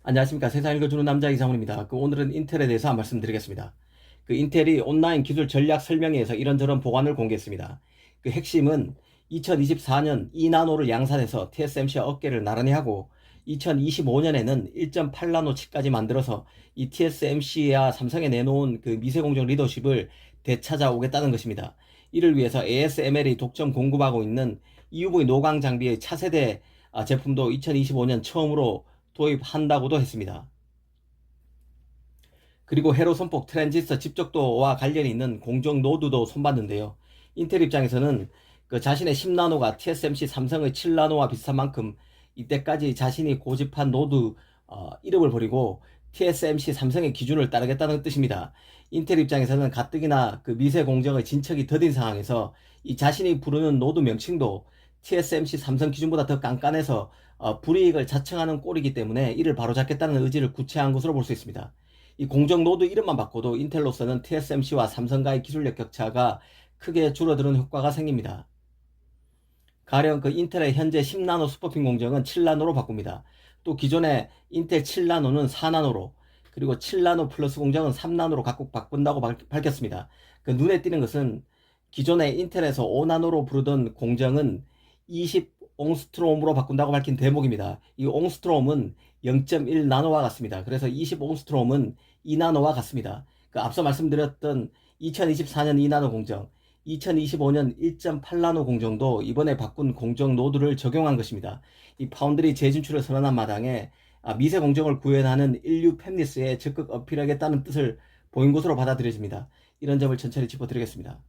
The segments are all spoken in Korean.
안녕하십니까. 세상 읽어주는 남자 이상훈입니다. 오늘은 인텔에 대해서 한 말씀 드리겠습니다. 인텔이 온라인 기술 전략 설명회에서 이런저런 보관을 공개했습니다. 핵심은 2024년 2나노를 양산해서 TSMC와 어깨를 나란히 하고 2025년에는 1.8나노 칩까지 만들어서 이 TSMC와 삼성에 내놓은 미세공정 리더십을 되찾아오겠다는 것입니다. 이를 위해서 ASML이 독점 공급하고 있는 EUV 노광 장비의 차세대 제품도 2025년 처음으로 도입한다고도 했습니다. 그리고 회로 선폭 트랜지스터 집적도와 관련이 있는 공정 노드도 손봤는데요. 인텔 입장에서는 자신의 10나노가 TSMC 삼성의 7나노와 비슷한 만큼 이때까지 자신이 고집한 노드 이름을 버리고 TSMC 삼성의 기준을 따르겠다는 뜻입니다. 인텔 입장에서는 가뜩이나 미세 공정의 진척이 더딘 상황에서 이 자신이 부르는 노드 명칭도 TSMC 삼성 기준보다 더 깐깐해서 불이익을 자청하는 꼴이기 때문에 이를 바로잡겠다는 의지를 구체화한 것으로 볼 수 있습니다. 이 공정 노드 이름만 바꿔도 인텔로서는 TSMC와 삼성과의 기술력 격차가 크게 줄어드는 효과가 생깁니다. 가령 인텔의 현재 10나노 슈퍼핀 공정은 7나노로 바꿉니다. 또 기존의 인텔 7나노는 4나노로, 그리고 7나노 플러스 공정은 3나노로 각각 바꾼다고 밝혔습니다. 눈에 띄는 것은 기존의 인텔에서 5나노로 부르던 공정은 20옹스트롬으로 바꾼다고 밝힌 대목입니다. 이 옹스트롬은 0.1나노와 같습니다. 그래서 20옹스트롬은 2나노와 같습니다. 앞서 말씀드렸던 2024년 2나노 공정, 2025년 1.8나노 공정도 이번에 바꾼 공정 노드를 적용한 것입니다. 이 파운드리 재진출을 선언한 마당에 미세 공정을 구현하는 인류 팹리스에 적극 어필하겠다는 뜻을 보인 것으로 받아들여집니다. 이런 점을 천천히 짚어드리겠습니다.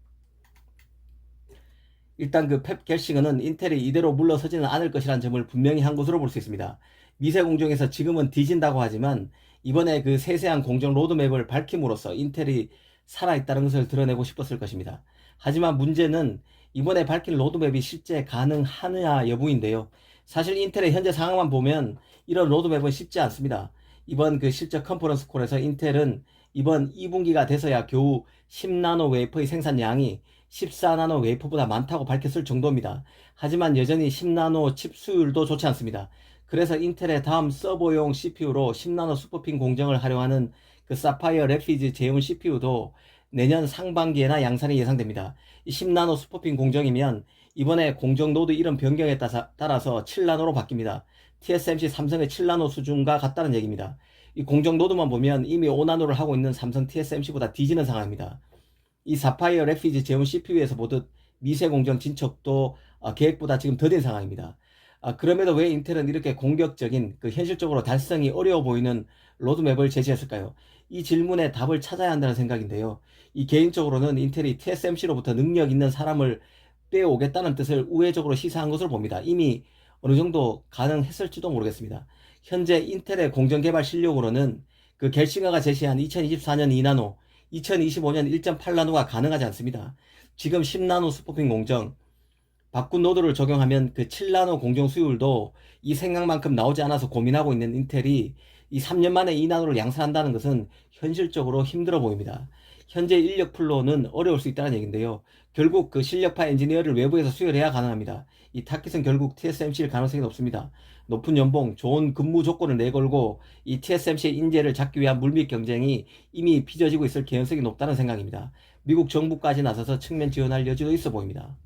일단 펩 겔싱은 인텔이 이대로 물러서지는 않을 것이라는 점을 분명히 한 것으로 볼 수 있습니다. 미세 공정에서 지금은 뒤진다고 하지만 이번에 세세한 공정 로드맵을 밝힘으로써 인텔이 살아있다는 것을 드러내고 싶었을 것입니다. 하지만 문제는 이번에 밝힌 로드맵이 실제 가능하느냐 여부인데요. 사실 인텔의 현재 상황만 보면 이런 로드맵은 쉽지 않습니다. 이번 실적 컨퍼런스 콜에서 인텔은 이번 2분기가 돼서야 겨우 10나노 웨이퍼의 생산량이 14나노 웨이퍼보다 많다고 밝혔을 정도입니다. 하지만 여전히 10나노 칩 수율도 좋지 않습니다. 그래서 인텔의 다음 서버용 CPU로 10나노 슈퍼핀 공정을 활용하는 사파이어 래피드 제휴 CPU도 내년 상반기에나 양산이 예상됩니다. 10나노 슈퍼핀 공정이면 이번에 공정 노드 이름 변경에 따라서 7나노로 바뀝니다. TSMC 삼성의 7나노 수준과 같다는 얘기입니다. 이 공정 노드만 보면 이미 5나노를 하고 있는 삼성 TSMC보다 뒤지는 상황입니다. 이 사파이어 래피드 제휴 CPU에서 보듯 미세 공정 진척도 계획보다 지금 더딘 상황입니다. 그럼에도 왜 인텔은 이렇게 공격적인 현실적으로 달성이 어려워 보이는 로드맵을 제시했을까요? 이 질문에 답을 찾아야 한다는 생각인데요. 이 개인적으로는 인텔이 TSMC로부터 능력 있는 사람을 빼오겠다는 뜻을 우회적으로 시사한 것으로 봅니다. 이미 어느 정도 가능했을지도 모르겠습니다. 현재 인텔의 공정개발 실력으로는 겔싱어가 제시한 2024년 2나노, 2025년 1.8나노가 가능하지 않습니다. 지금 10나노 슈퍼핀 공정, 바꾼 노드를 적용하면 7나노 공정 수율도 이 생각만큼 나오지 않아서 고민하고 있는 인텔이 이 3년 만에 2나노를 양산한다는 것은 현실적으로 힘들어 보입니다. 현재 인력 풀로는 어려울 수 있다는 얘기인데요. 결국 실력파 엔지니어를 외부에서 수혈해야 가능합니다. 이 타깃은 결국 TSMC일 가능성이 높습니다. 높은 연봉, 좋은 근무 조건을 내걸고 이 TSMC의 인재를 잡기 위한 물밑 경쟁이 이미 빚어지고 있을 개연성이 높다는 생각입니다. 미국 정부까지 나서서 측면 지원할 여지도 있어 보입니다.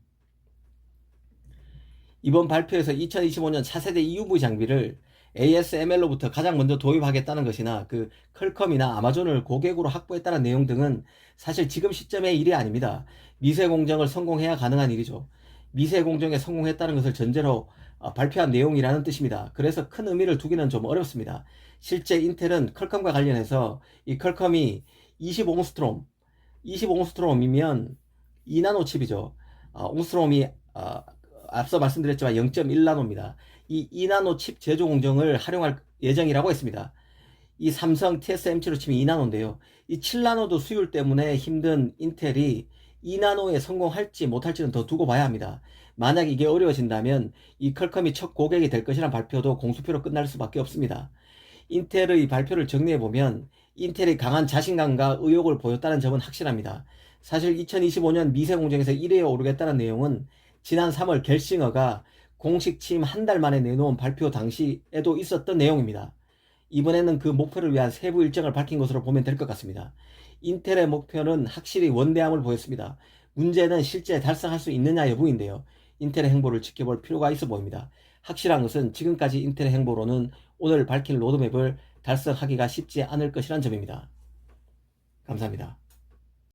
이번 발표에서 2025년 차세대 EUV 장비를 ASML로부터 가장 먼저 도입하겠다는 것이나 퀄컴이나 아마존을 고객으로 확보했다는 내용 등은 사실 지금 시점의 일이 아닙니다. 미세 공정을 성공해야 가능한 일이죠. 미세 공정에 성공했다는 것을 전제로 발표한 내용이라는 뜻입니다. 그래서 큰 의미를 두기는 좀 어렵습니다. 실제 인텔은 퀄컴과 관련해서 이 퀄컴이 25옹스트롬이면 2나노 칩이죠. 옹스트롬이 앞서 말씀드렸지만 0.1나노입니다. 이 2나노 칩 제조 공정을 활용할 예정이라고 했습니다. 이 삼성 TSMC로 치면 2나노인데요. 이 7나노도 수율 때문에 힘든 인텔이 2나노에 성공할지 못할지는 더 두고 봐야 합니다. 만약 이게 어려워진다면 이 퀄컴이 첫 고객이 될 것이란 발표도 공수표로 끝날 수밖에 없습니다. 인텔의 발표를 정리해보면 인텔이 강한 자신감과 의욕을 보였다는 점은 확실합니다. 사실 2025년 미세 공정에서 1위에 오르겠다는 내용은 지난 3월 겔싱어가 공식 취임 한 달 만에 내놓은 발표 당시에도 있었던 내용입니다. 이번에는 그 목표를 위한 세부 일정을 밝힌 것으로 보면 될 것 같습니다. 인텔의 목표는 확실히 원대함을 보였습니다. 문제는 실제 달성할 수 있느냐 여부인데요. 인텔의 행보를 지켜볼 필요가 있어 보입니다. 확실한 것은 지금까지 인텔의 행보로는 오늘 밝힌 로드맵을 달성하기가 쉽지 않을 것이란 점입니다. 감사합니다.